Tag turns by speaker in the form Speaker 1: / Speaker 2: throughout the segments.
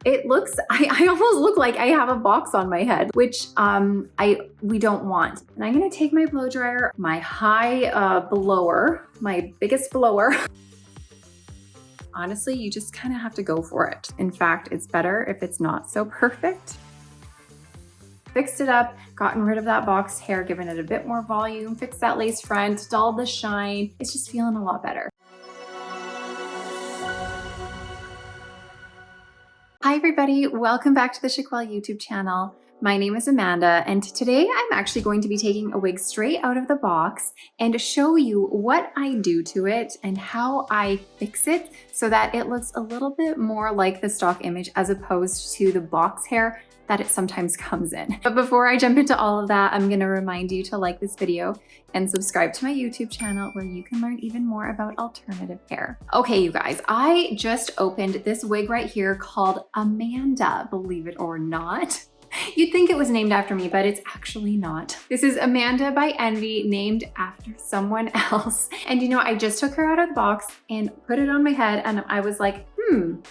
Speaker 1: it looks, I almost look like I have a box on my head, which we don't want. And I'm gonna take my blow dryer, my high blower, my biggest blower. Honestly, you just kind of have to go for it. In fact, it's better if it's not so perfect. Fixed it up, gotten rid of that box hair, given it a bit more volume, fixed that lace front, dulled the shine. It's just feeling a lot better. Hi everybody, welcome back to the Chiquel YouTube channel. My name is Amanda, and today I'm actually going to be taking a wig straight out of the box and show you what I do to it and how I fix it so that it looks a little bit more like the stock image as opposed to the box hair that it sometimes comes in. But before I jump into all of that, I'm gonna remind you to like this video and subscribe to my YouTube channel where you can learn even more about alternative hair. Okay, you guys, I just opened this wig right here called Amanda, believe it or not. You'd think it was named after me, but it's actually not. This is Amanda by Envy, named after someone else. And you know, I just took her out of the box and put it on my head and I was like,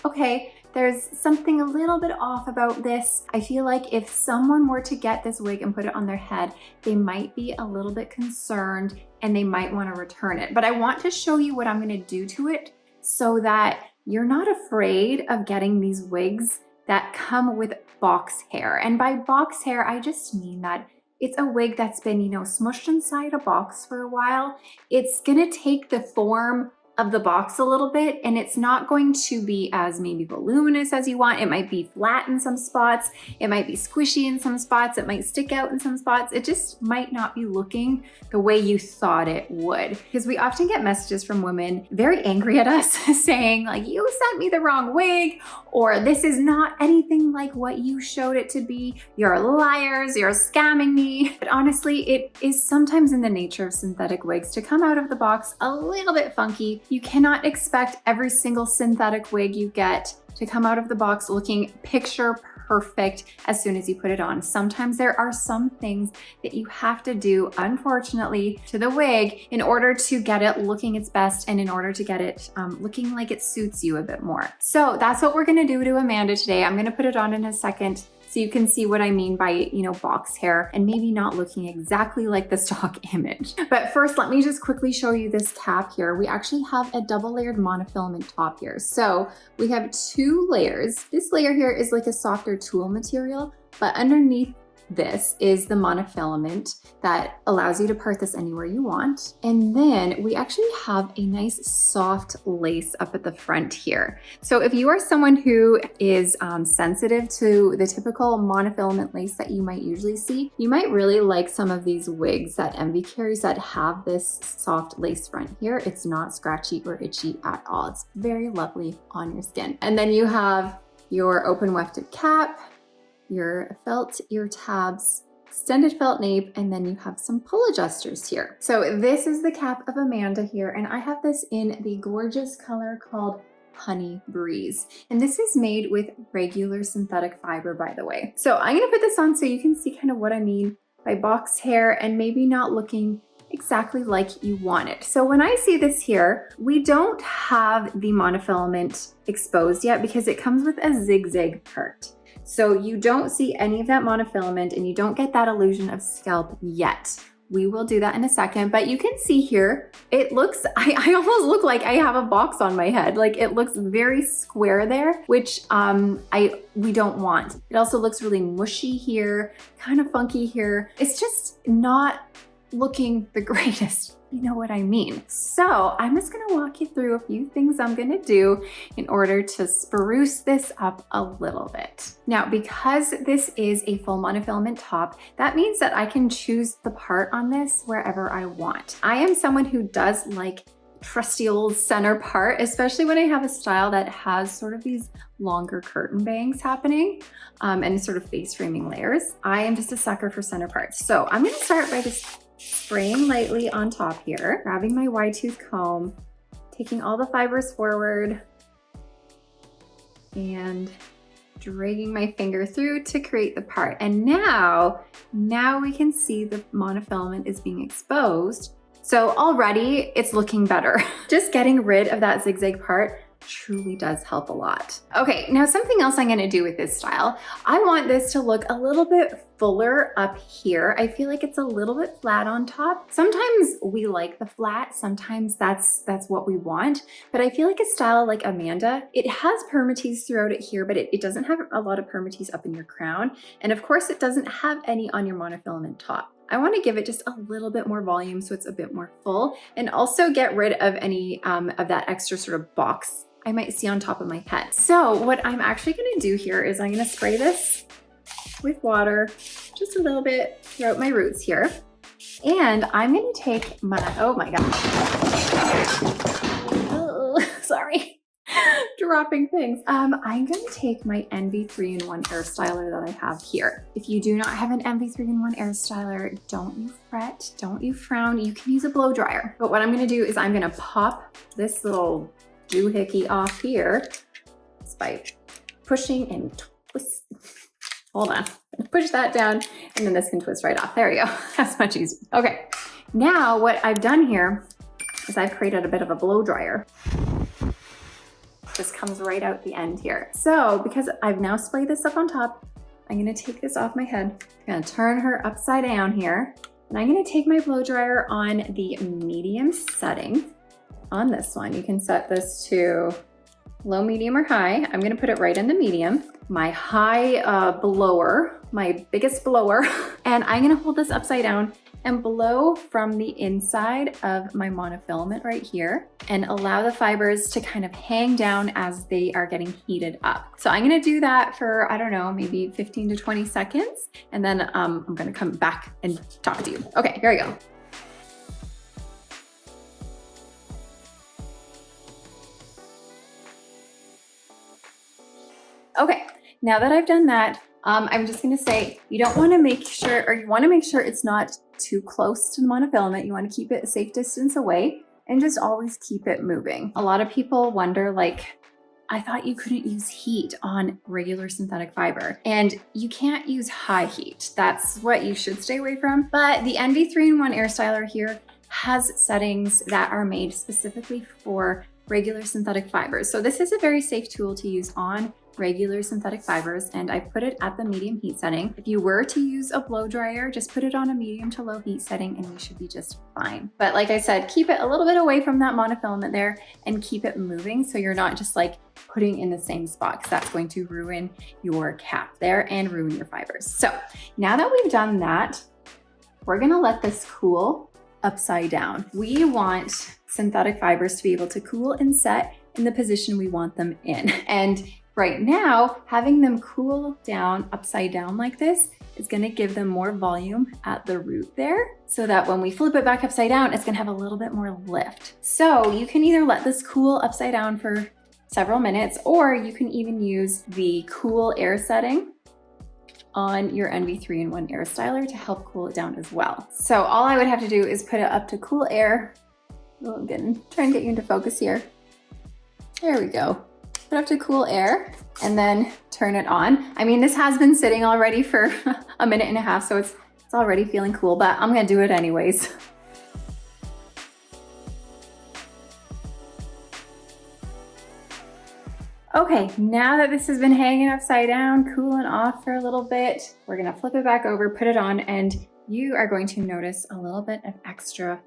Speaker 1: okay, there's something a little bit off about this. I feel like if someone were to get this wig and put it on their head, they might be a little bit concerned and they might want to return it. But I want to show you what I'm going to do to it so that you're not afraid of getting these wigs that come with box hair. And by box hair, I just mean that it's a wig that's been, you know, smushed inside a box for a while. It's gonna take the form of the box a little bit, and it's not going to be as maybe voluminous as you want. It might be flat in some spots. It might be squishy in some spots. It might stick out in some spots. It just might not be looking the way you thought it would. Because we often get messages from women very angry at us saying like, you sent me the wrong wig, or this is not anything like what you showed it to be. You're liars, you're scamming me. But honestly, it is sometimes in the nature of synthetic wigs to come out of the box a little bit funky. You cannot expect every single synthetic wig you get to come out of the box looking picture perfect as soon as you put it on. Sometimes there are some things that you have to do, unfortunately, to the wig in order to get it looking its best and in order to get it looking like it suits you a bit more. So that's what we're gonna do to Amanda today. I'm gonna put it on in a second so you can see what I mean by, you know, box hair and maybe not looking exactly like the stock image. But first, let me just quickly show you this cap here. We actually have a double layered monofilament top here. So we have two layers. This layer here is like a softer tulle material, but underneath this is the monofilament that allows you to part this anywhere you want. And then we actually have a nice soft lace up at the front here. So if you are someone who is sensitive to the typical monofilament lace that you might usually see, you might really like some of these wigs that Envy carries that have this soft lace front here. It's not scratchy or itchy at all. It's very lovely on your skin. And then you have your open wefted cap, your felt ear tabs, extended felt nape, and then you have some pull adjusters here. So this is the cap of Amanda here, and I have this in the gorgeous color called Honey Breeze. And this is made with regular synthetic fiber, by the way. So I'm gonna put this on so you can see kind of what I mean by box hair and maybe not looking exactly like you want it. So when I see this here, we don't have the monofilament exposed yet because it comes with a zigzag part. So you don't see any of that monofilament and you don't get that illusion of scalp yet. We will do that in a second, but you can see here, it looks, I almost look like I have a box on my head. Like it looks very square there, which we don't want. It also looks really mushy here, kind of funky here. It's just not looking the greatest. You know what I mean? So I'm just gonna walk you through a few things I'm gonna do in order to spruce this up a little bit. Now, because this is a full monofilament top, that means that I can choose the part on this wherever I want. I am someone who does like trusty old center part, especially when I have a style that has sort of these longer curtain bangs happening and sort of face framing layers. I am just a sucker for center parts. So I'm gonna start by just spraying lightly on top here, grabbing my wide tooth comb, taking all the fibers forward and dragging my finger through to create the part. And now we can see the monofilament is being exposed. So already it's looking better. Just getting rid of that zigzag part truly does help a lot. Okay, now something else I'm gonna do with this style, I want this to look a little bit fuller up here. I feel like it's a little bit flat on top. Sometimes we like the flat, sometimes that's what we want, but I feel like a style like Amanda, it has permatease throughout it here, but it doesn't have a lot of permatease up in your crown. And of course it doesn't have any on your monofilament top. I want to give it just a little bit more volume so it's a bit more full, and also get rid of any of that extra sort of box I might see on top of my head. So what I'm actually gonna do here is I'm gonna spray this with water just a little bit throughout my roots here. And I'm gonna take my, oh my God. Oh, sorry, dropping things. I'm gonna take my Envy 3-in-1 air styler that I have here. If you do not have an Envy 3-in-1 air styler, don't you fret, don't you frown, you can use a blow dryer. But what I'm gonna do is I'm gonna pop this little doohickey off here just by pushing and twist. Hold on, push that down and then this can twist right off. There we go, that's much easier. Okay, now what I've done here is I've created a bit of a blow dryer. This comes right out the end here. So because I've now splayed this up on top, I'm gonna take this off my head. I'm gonna turn her upside down here. And I'm gonna take my blow dryer on the medium setting. On this one, you can set this to low, medium, or high. I'm gonna put it right in the medium. My high blower, my biggest blower, and I'm gonna hold this upside down and blow from the inside of my monofilament right here and allow the fibers to kind of hang down as they are getting heated up. So I'm gonna do that for, I don't know, maybe 15 to 20 seconds. And then I'm gonna come back and talk to you. Okay, here we go. Okay, now that I've done that, I'm just gonna say, you don't wanna make sure, or you wanna make sure it's not too close to the monofilament. You wanna keep it a safe distance away and just always keep it moving. A lot of people wonder, like, I thought you couldn't use heat on regular synthetic fiber, and you can't use high heat. That's what you should stay away from. But the Envy 3-in-1 air styler here has settings that are made specifically for regular synthetic fibers. So this is a very safe tool to use on regular synthetic fibers, and I put it at the medium heat setting. If you were to use a blow dryer, just put it on a medium to low heat setting and you should be just fine. But like I said, keep it a little bit away from that monofilament there and keep it moving so you're not just like putting in the same spot, because that's going to ruin your cap there and ruin your fibers. So now that we've done that, we're gonna let this cool upside down. We want synthetic fibers to be able to cool and set in the position we want them in. And right now, having them cool down upside down like this is gonna give them more volume at the root there, so that when we flip it back upside down, it's gonna have a little bit more lift. So you can either let this cool upside down for several minutes, or you can even use the cool air setting on your Envy 3-in-1 air styler to help cool it down as well. So all I would have to do is put it up to cool air. Oh, I'm trying to get you into focus here. There we go. Put up to cool air and then turn it on. I mean, this has been sitting already for a minute and a half, so it's already feeling cool, but I'm gonna do it anyways. Okay, now that this has been hanging upside down, cooling off for a little bit, we're gonna flip it back over, put it on, and you are going to notice a little bit of extra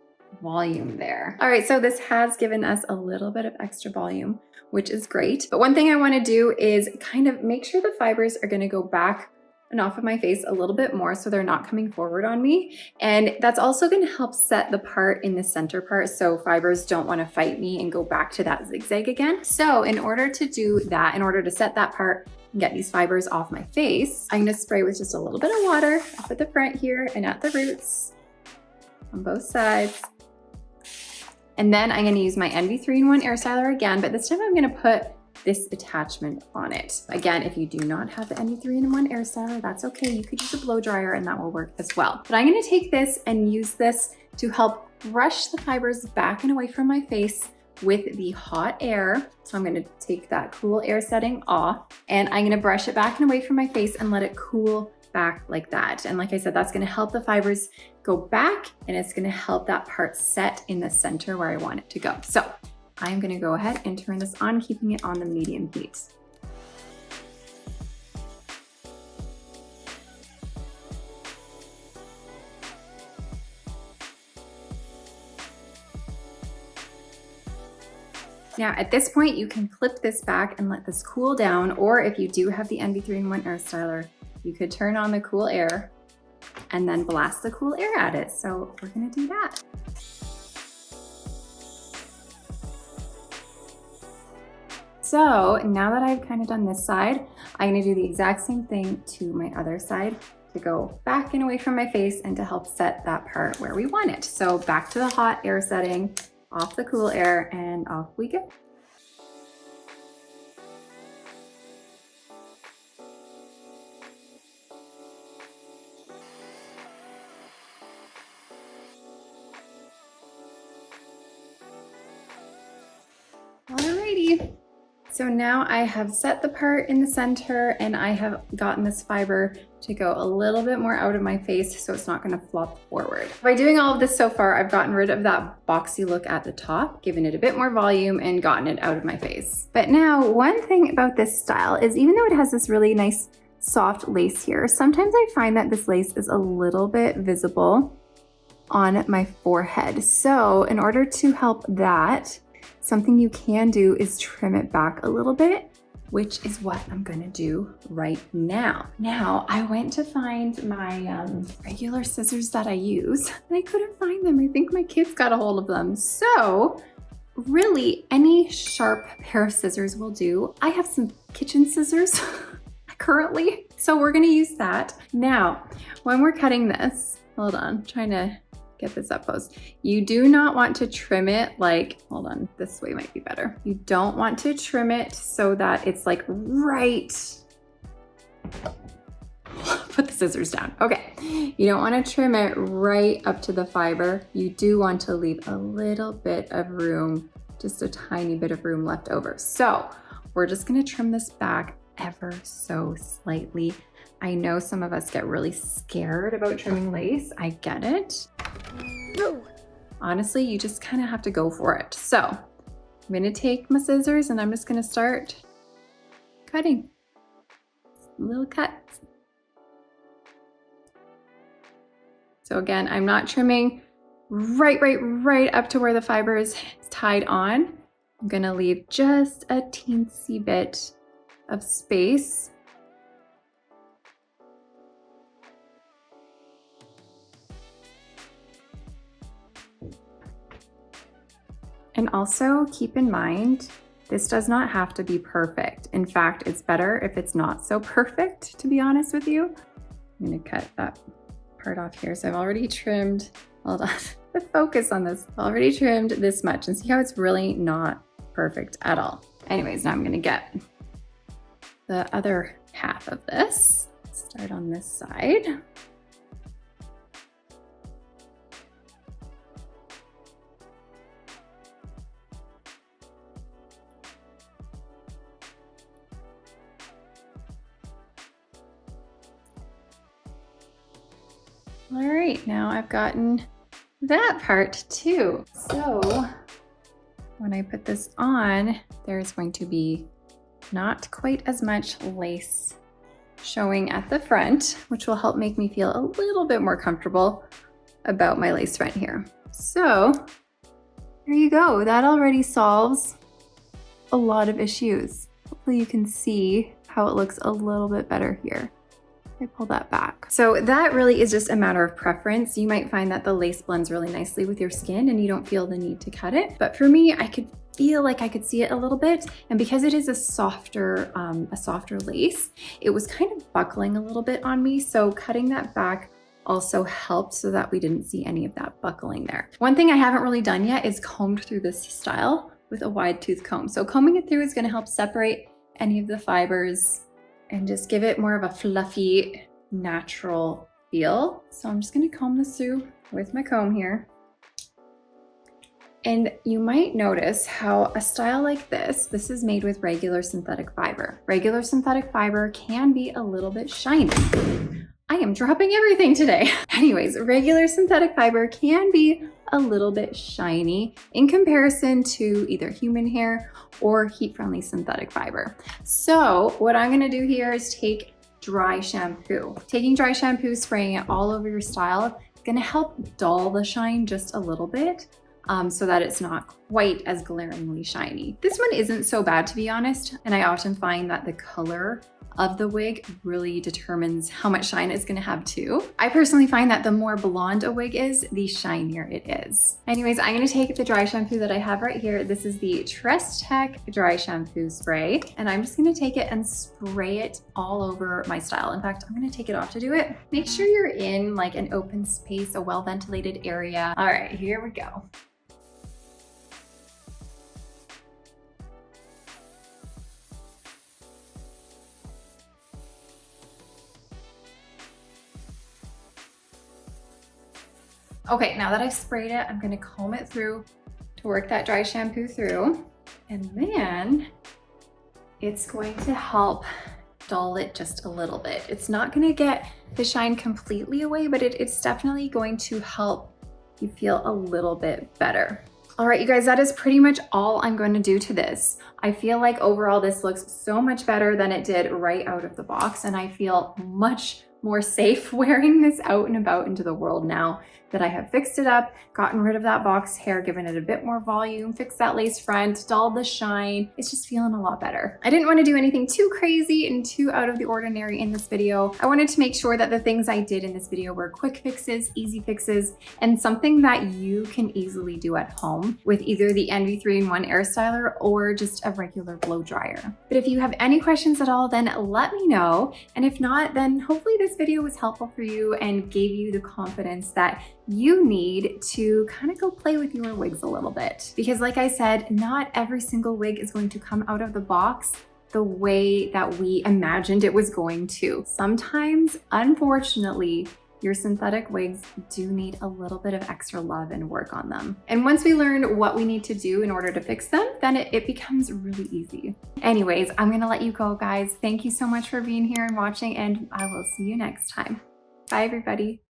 Speaker 1: volume there. All right, so this has given us a little bit of extra volume, which is great. But one thing I wanna do is kind of make sure the fibers are gonna go back and off of my face a little bit more so they're not coming forward on me. And that's also gonna help set the part in the center part so fibers don't wanna fight me and go back to that zigzag again. So in order to do that, in order to set that part and get these fibers off my face, I'm gonna spray with just a little bit of water up at the front here and at the roots on both sides. And then I'm gonna use my Envy 3-in-1 air styler again, but this time I'm gonna put this attachment on it. Again, if you do not have the Envy 3-in-1 air styler, that's okay. You could use a blow dryer and that will work as well. But I'm gonna take this and use this to help brush the fibers back and away from my face with the hot air. So I'm gonna take that cool air setting off and I'm gonna brush it back and away from my face and let it cool back like that. And like I said, that's gonna help the fibers go back and it's gonna help that part set in the center where I want it to go. So I'm gonna go ahead and turn this on, keeping it on the medium heat. Now at this point, you can clip this back and let this cool down, or if you do have the NV3-in-1 air styler, you could turn on the cool air and then blast the cool air at it. So we're gonna do that. So now that I've kind of done this side, I'm gonna do the exact same thing to my other side to go back and away from my face and to help set that part where we want it. So back to the hot air setting, off the cool air, and off we go. Alrighty. So now I have set the part in the center and I have gotten this fiber to go a little bit more out of my face so it's not gonna flop forward. By doing all of this so far, I've gotten rid of that boxy look at the top, given it a bit more volume and gotten it out of my face. But now one thing about this style is even though it has this really nice soft lace here, sometimes I find that this lace is a little bit visible on my forehead. So in order to help that, something you can do is trim it back a little bit, which is what I'm gonna do right now. Now, I went to find my regular scissors that I use, and I couldn't find them. I think my kids got a hold of them. So, really, any sharp pair of scissors will do. I have some kitchen scissors currently, so we're gonna use that. Now, when we're cutting this, hold on, I'm trying to get this up close. You do not want to trim it like, hold on, this way might be better. You don't want to trim it so that it's like right, put the scissors down. Okay, you don't want to trim it right up to the fiber. You do want to leave a little bit of room, just a tiny bit of room left over. So we're just gonna trim this back ever so slightly. I know some of us get really scared about trimming lace. I get it. Honestly, you just kind of have to go for it. So I'm gonna take my scissors and I'm just gonna start cutting little cuts. So again, I'm not trimming right up to where the fiber is tied on. I'm gonna leave just a teensy bit of space. And also keep in mind, this does not have to be perfect. In fact, it's better if it's not so perfect, to be honest with you. I'm gonna cut that part off here. So I've already trimmed, hold on, the focus on this. I've already trimmed this much and see how it's really not perfect at all. Anyways, now I'm gonna get the other half of this. Start on this side. All right, now I've gotten that part too. So when I put this on, there's going to be not quite as much lace showing at the front, which will help make me feel a little bit more comfortable about my lace front here. So there you go. That already solves a lot of issues. Hopefully you can see how it looks a little bit better here. I pull that back. So that really is just a matter of preference. You might find that the lace blends really nicely with your skin and you don't feel the need to cut it. But for me, I could feel like I could see it a little bit. And because it is a softer lace, it was kind of buckling a little bit on me. So cutting that back also helped so that we didn't see any of that buckling there. One thing I haven't really done yet is combed through this style with a wide tooth comb. So combing it through is gonna help separate any of the fibers and just give it more of a fluffy, natural feel. So I'm just gonna comb this through with my comb here. And you might notice how a style like this is made with regular synthetic fiber. Regular synthetic fiber can be a little bit shiny. I am dropping everything today. Anyways, regular synthetic fiber can be a little bit shiny in comparison to either human hair or heat-friendly synthetic fiber. So what I'm gonna do here is take dry shampoo. Taking dry shampoo, spraying it all over your style, is gonna help dull the shine just a little bit. So that it's not quite as glaringly shiny. This one isn't so bad, to be honest, and I often find that the color of the wig really determines how much shine it's gonna have too. I personally find that the more blonde a wig is, the shinier it is. Anyways, I'm gonna take the dry shampoo that I have right here. This is the Trust Tech Dry Shampoo Spray, and I'm just gonna take it and spray it all over my style. In fact, I'm gonna take it off to do it. Make sure you're in like an open space, a well-ventilated area. All right, here we go. Okay, now that I've sprayed it, I'm gonna comb it through to work that dry shampoo through. And then it's going to help dull it just a little bit. It's not gonna get the shine completely away, but it's definitely going to help you feel a little bit better. All right, you guys, that is pretty much all I'm going to do to this. I feel like overall this looks so much better than it did right out of the box, and I feel much more safe wearing this out and about into the world now that I have fixed it up, gotten rid of that box hair, given it a bit more volume, fixed that lace front, dulled the shine. It's just feeling a lot better. I didn't want to do anything too crazy and too out of the ordinary in this video. I wanted to make sure that the things I did in this video were quick fixes, easy fixes, and something that you can easily do at home with either the Envy 3-in-1 Air Styler or just a regular blow dryer. But if you have any questions at all, then let me know. And if not, then hopefully this video was helpful for you and gave you the confidence that you need to kind of go play with your wigs a little bit. Because like I said, not every single wig is going to come out of the box the way that we imagined it was going to. Sometimes, unfortunately, your synthetic wigs do need a little bit of extra love and work on them. And once we learn what we need to do in order to fix them, then it becomes really easy. Anyways, I'm gonna let you go, guys. Thank you so much for being here and watching, and I will see you next time. Bye, everybody.